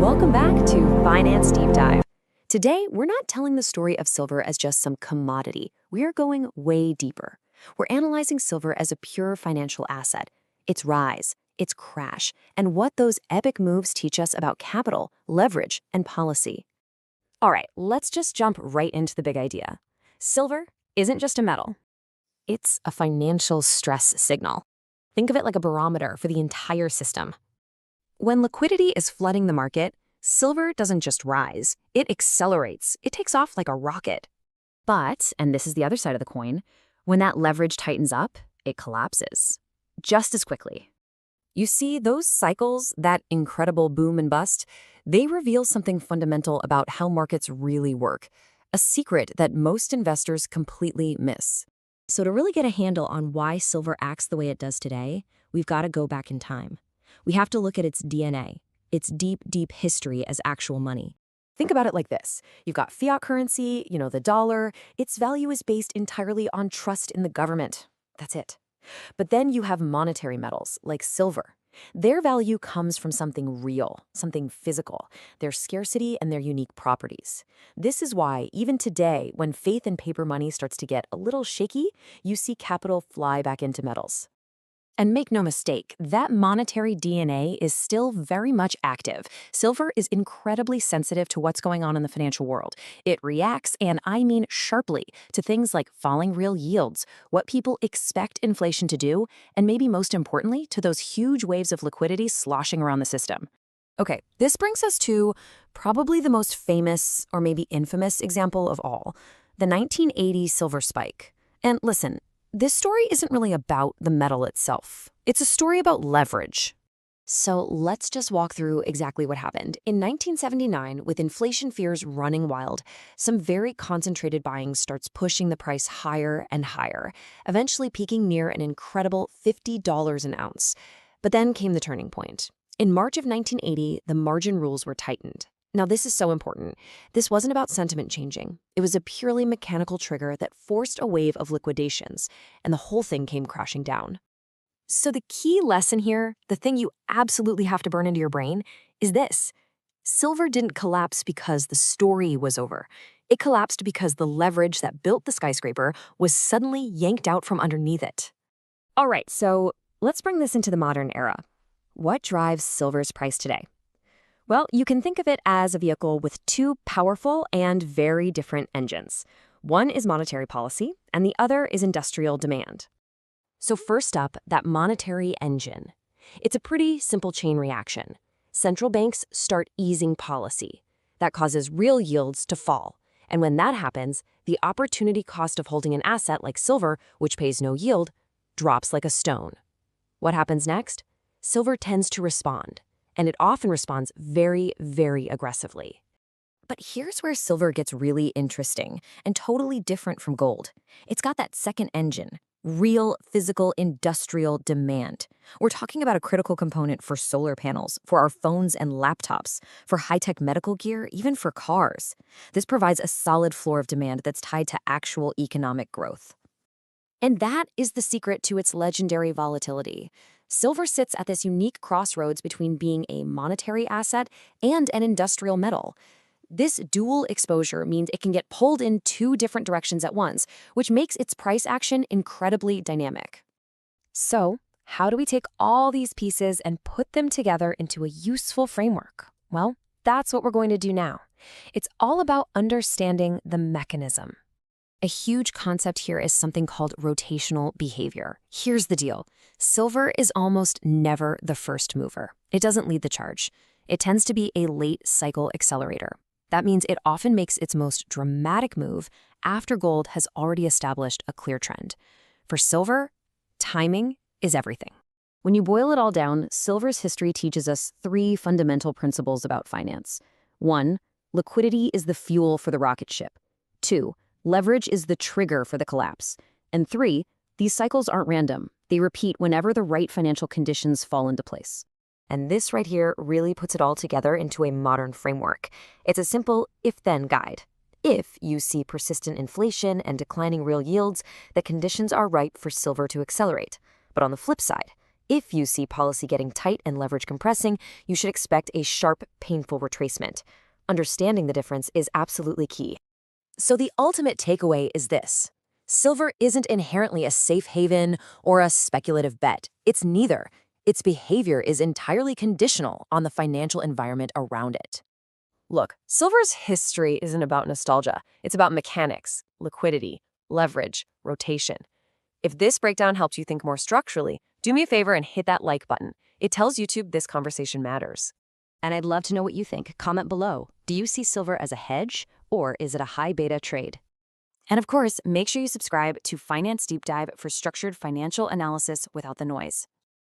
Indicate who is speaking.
Speaker 1: Welcome back to Finance Deep Dive. Today, we're not telling the story of silver as just some commodity. We are going way deeper. We're analyzing silver as a pure financial asset, its rise, its crash, and what those epic moves teach us about capital, leverage, and policy. All right, let's just jump right into the big idea. Silver isn't just a metal. It's a financial stress signal. Think of it like a barometer for the entire system. When liquidity is flooding the market, silver doesn't just rise, it accelerates. It takes off like a rocket. But, and this is the other side of the coin, when that leverage tightens up, it collapses. Just as quickly. You see, those cycles, that incredible boom and bust, they reveal something fundamental about how markets really work, a secret that most investors completely miss. So to really get a handle on why silver acts the way it does today, we've got to go back in time. We have to look at its DNA, its deep, deep history as actual money. Think about it like this. You've got fiat currency, the dollar. Its value is based entirely on trust in the government. That's it. But then you have monetary metals, like silver. Their value comes from something real, something physical, their scarcity and their unique properties. This is why, even today, when faith in paper money starts to get a little shaky, you see capital fly back into metals. And make no mistake, that monetary DNA is still very much active. Silver is incredibly sensitive to what's going on in the financial world. It reacts, and I mean sharply, to things like falling real yields, what people expect inflation to do, and maybe most importantly, to those huge waves of liquidity sloshing around the system. Okay, this brings us to probably the most famous, or maybe infamous example of all, the 1980 silver spike. And listen, this story isn't really about the metal itself. It's a story about leverage. So let's just walk through exactly what happened. In 1979, with inflation fears running wild, some very concentrated buying starts pushing the price higher and higher, eventually peaking near an incredible $50 an ounce. But then came the turning point. In March of 1980, the margin rules were tightened. Now, this is so important. This wasn't about sentiment changing. It was a purely mechanical trigger that forced a wave of liquidations, and the whole thing came crashing down. So the key lesson here, the thing you absolutely have to burn into your brain, is this. Silver didn't collapse because the story was over. It collapsed because the leverage that built the skyscraper was suddenly yanked out from underneath it. All right, so let's bring this into the modern era. What drives silver's price today? Well, you can think of it as a vehicle with two powerful and very different engines. One is monetary policy, and the other is industrial demand. So first up, that monetary engine. It's a pretty simple chain reaction. Central banks start easing policy. That causes real yields to fall. And when that happens, the opportunity cost of holding an asset like silver, which pays no yield, drops like a stone. What happens next? Silver tends to respond. And it often responds very, very aggressively. But here's where silver gets really interesting and totally different from gold. It's got that second engine, real physical industrial demand. We're talking about a critical component for solar panels, for our phones and laptops, for high-tech medical gear, even for cars. This provides a solid floor of demand that's tied to actual economic growth. And that is the secret to its legendary volatility. Silver sits at this unique crossroads between being a monetary asset and an industrial metal. This dual exposure means it can get pulled in two different directions at once, which makes its price action incredibly dynamic. So, how do we take all these pieces and put them together into a useful framework? Well, that's what we're going to do now. It's all about understanding the mechanism. A huge concept here is something called rotational behavior. Here's the deal. Silver is almost never the first mover. It doesn't lead the charge. It tends to be a late cycle accelerator. That means it often makes its most dramatic move after gold has already established a clear trend. For silver, timing is everything. When you boil it all down, silver's history teaches us three fundamental principles about finance. 1, liquidity is the fuel for the rocket ship. 2, leverage is the trigger for the collapse. And 3, these cycles aren't random. They repeat whenever the right financial conditions fall into place. And this right here really puts it all together into a modern framework. It's a simple if-then guide. If you see persistent inflation and declining real yields, the conditions are ripe for silver to accelerate. But on the flip side, If you see policy getting tight and leverage compressing, you should expect a sharp, painful retracement. Understanding the difference is absolutely key. So the ultimate takeaway is this. Silver isn't inherently a safe haven or a speculative bet. It's neither. Its behavior is entirely conditional on the financial environment around it. Look, silver's history isn't about nostalgia. It's about mechanics, liquidity, leverage, rotation. If this breakdown helped you think more structurally, do me a favor and hit that like button. It tells YouTube this conversation matters. And I'd love to know what you think. Comment below. Do you see silver as a hedge, or is it a high beta trade? And of course, make sure you subscribe to Finance Deep Dive for structured financial analysis without the noise.